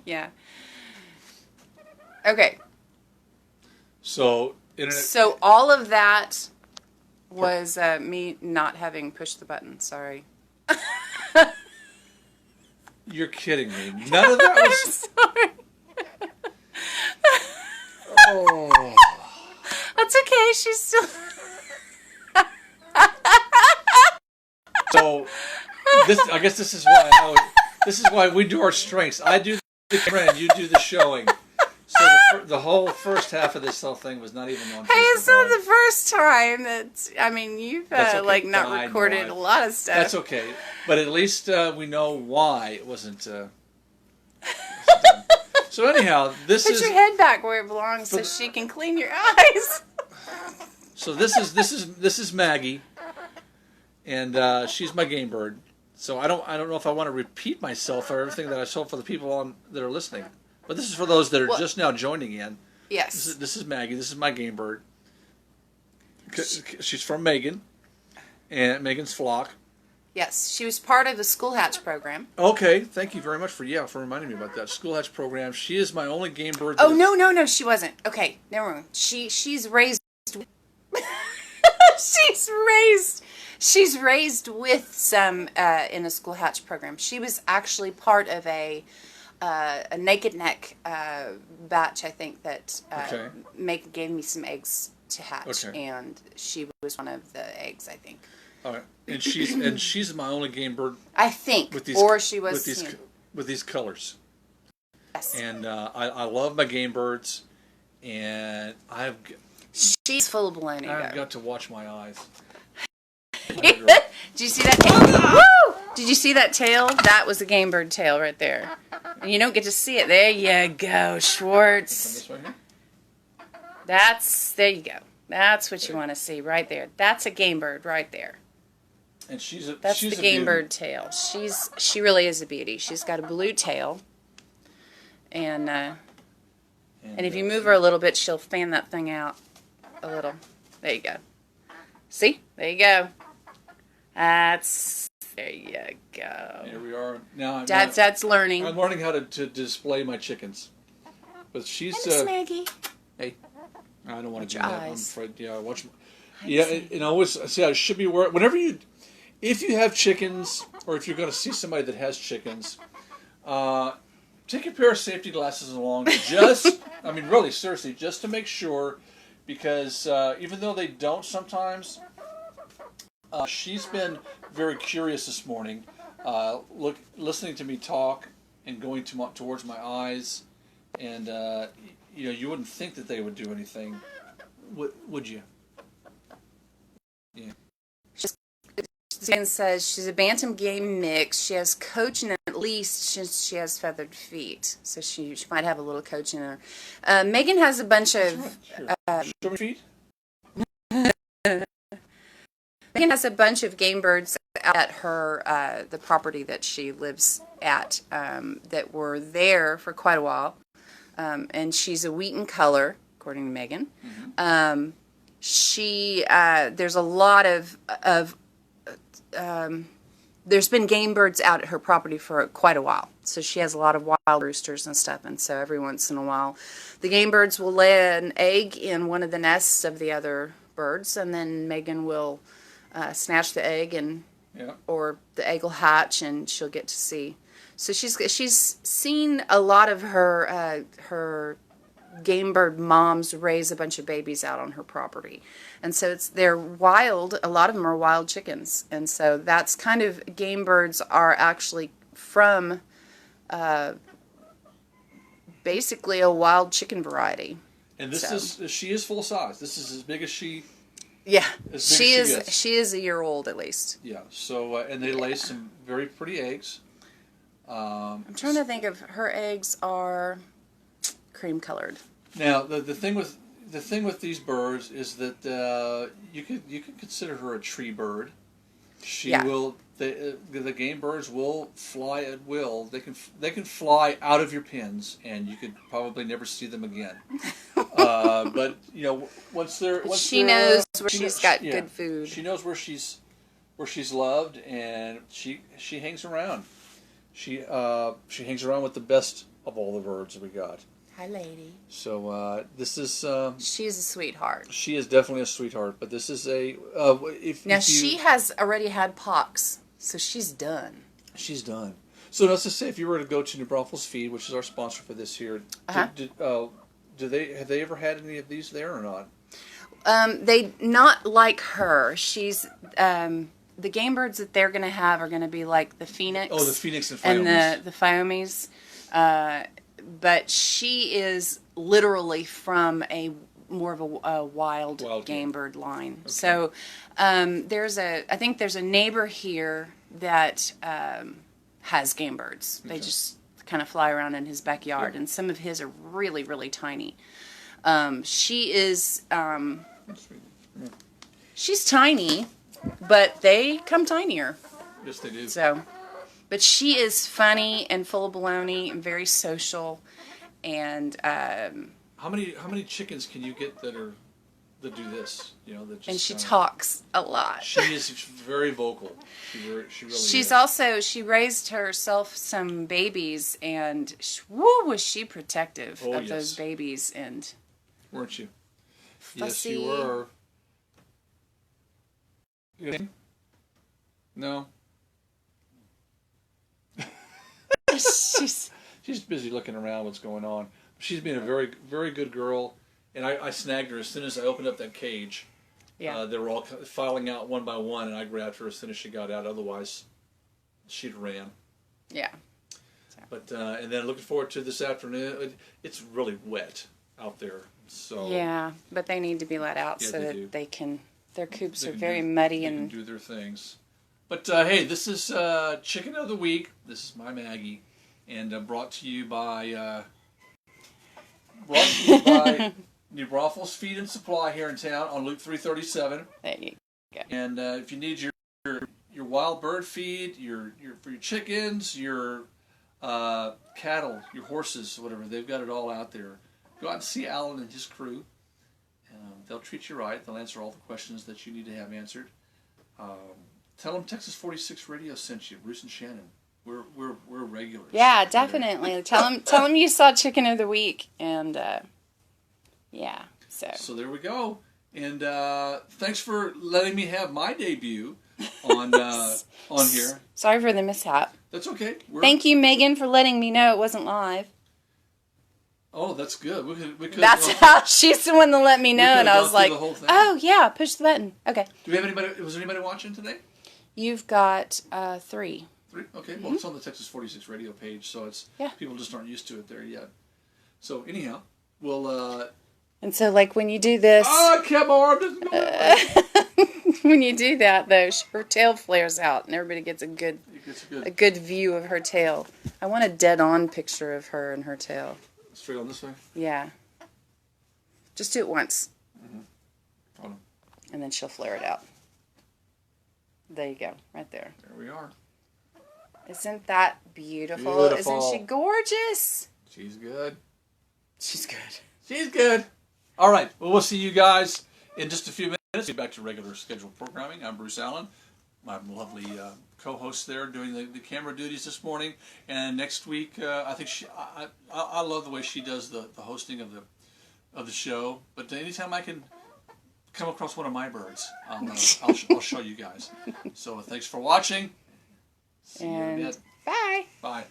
Yeah. Okay. So So all of that was me not having pushed the button. Sorry. You're kidding me. None of that was. I'm sorry. Oh. That's okay. She's still. So I guess this is why this is why we do our strengths. I do the camera and you do the showing. So the whole first half of this whole thing was not even on Facebook. Hey, it's not Live. the first time that you've That's okay. not I recorded know. a lot of stuff. That's okay, but at least we know why it wasn't. So anyhow, Put your head back where it belongs so she can clean your eyes. So this is Maggie, and she's my game bird. So I don't know if I want to repeat myself or everything that I said for the people that are listening. But this is for those that are just now joining in. Yes. This is Maggie. This is my game bird. She's from Megan, and Megan's flock. Yes, she was part of the School Hatch program. Okay, thank you very much for reminding me about that School Hatch program. She is my only game bird. Oh no, she wasn't. Okay, never mind. She's raised. she's raised with some in a School Hatch program. She was actually part of a Naked Neck batch, I think, that gave me some eggs to hatch, and she was one of the eggs, I think. All right, and she's my only game bird. I think, she was with these colors. Yes. And I love my game birds, and she's full of baloney. I've got to watch my eyes. Did you see that tail? Woo! Did you see that tail? That was a game bird tail right there. And you don't get to see it. There you go, Schwartz. This way here? There you go. That's what you want to see right there. That's a game bird right there. And she's the game bird tail. She really is a beauty. She's got a blue tail. And if you move her a little bit, she'll fan that thing out a little. There you go. See? There you go. There you go. Here we are. Now Dad's learning. I'm learning how to display my chickens. But she's Maggie. Hey. I don't want to do your that. eyes. I'm afraid. Watch. I should be worried. If you have chickens, or if you're going to see somebody that has chickens, take a pair of safety glasses along. Really, seriously, just to make sure, because even though they don't sometimes, she's been very curious this morning, listening to me talk and going towards my eyes, and you wouldn't think that they would do anything, would you? Yeah. Susan says she's a bantam game mix. She has coach and at least she has feathered feet, so she might have a little coach in her. Megan has a bunch of. Show me feet. Megan has a bunch of game birds at her the property that she lives at that were there for quite a while, and she's a wheaten color, according to Megan. Mm-hmm. There's a lot of there's been game birds out at her property for quite a while. So she has a lot of wild roosters and stuff. And so every once in a while, the game birds will lay an egg in one of the nests of the other birds. And then Megan will snatch the egg or the egg will hatch and she'll get to see. So she's seen a lot of her game bird moms raise a bunch of babies out on her property. And so they're wild. A lot of them are wild chickens. And so that's kind of, game birds are actually from basically a wild chicken variety. And she is full size. This is as big as she. Yeah, she is a year old at least. Yeah. So and they lay some very pretty eggs. I'm trying to think of her eggs are cream colored. Now the thing with these birds is that you could consider her a tree bird. The game birds will fly at will. They can fly out of your pens, and you could probably never see them again. But she knows where she's got good food. She knows where she's loved, and she hangs around. She hangs around with the best of all the birds that we got. Hi, lady. So this is She's a sweetheart. she is definitely a sweetheart. But this is a Now, if you, she has already had pox, so she's done. she's done. So let's just say if you were to go to New Braunfels Feed, which is our sponsor for this here, Uh-huh. have they ever had any of these there or not? They not like her. She's the game birds that they're going to have are going to be like the phoenix. Oh, the Phoenix and and Phiomes. the Phiomes. But she is literally from a more of a wild Wild game game. bird line. So I think there's a neighbor here that has game birds. They Okay. just kind of fly around in his backyard, Yeah. and some of his are really, really tiny. She is she's tiny, but they come tinier. Yes, they do. So, but she is funny and full of baloney and very social, and How many chickens can you get that do this? You know, that just and she kinda- talks a lot. She is very vocal. She really She's is. also she raised herself some babies, and woo, was she protective Oh, of yes. those babies, and Weren't you? fussy. Yes, you were. No. she's She's busy looking around what's going on. She's been a very, very good girl, and I snagged her as soon as I opened up that cage. yeah. They were all filing out one by one, and I grabbed her as soon as she got out. Otherwise, she'd ran. Yeah. But and then looking forward to this afternoon. It's really wet out there, so Yeah, but they need to be let out Yeah, so they that do. they can. Their coops they are can very do- muddy they and can do their things. But hey, this is Chicken of the Week. This is my Maggie, and brought to you by New Braunfels Feed and Supply here in town on Loop 337. there you go. And if you need your wild bird feed, for your chickens, your cattle, your horses, whatever, they've got it all out there. Go out and see Alan and his crew. They'll treat you right. They'll answer all the questions that you need to have answered. Tell them Texas 46 Radio sent you. Bruce and Shannon. We're regulars. Yeah, definitely. tell them you saw Chicken of the Week, and yeah. So there we go. And thanks for letting me have my debut on here. Sorry for the mishap. That's okay. Thank you, Megan, for letting me know it wasn't live. Oh, that's good. We could. That's how she's the one that let me know, could've and I gone was through like, the whole thing. "Oh yeah, push the button." Okay, Do we have anybody? Was there anybody watching today? you've got 3. 3. Okay. Well, it's on the Texas 46 Radio page, so it's Yeah. people just aren't used to it there yet. So anyhow, we'll. And so, like when you do this, Come on! Doesn't go that way. when you do that, though, her tail flares out, and everybody gets a good It's good. a good view of her tail. I want a dead-on picture of her and her tail. Straight on this way. Yeah. Just do it once, Hold on. and then she'll flare it out. There you go, right there. There we are. Isn't that beautiful? Beautiful. Isn't she gorgeous? She's good. She's good. She's good. All right. Well, we'll see you guys in just a few minutes. We'll be back to regular scheduled programming. I'm Bruce Allen. My lovely co-host there doing the camera duties this morning. And next week, I think I love the way she does the hosting of the show. But anytime I can come across one of my birds, I'll show you guys. So thanks for watching. See you in a And bit. bye. Bye.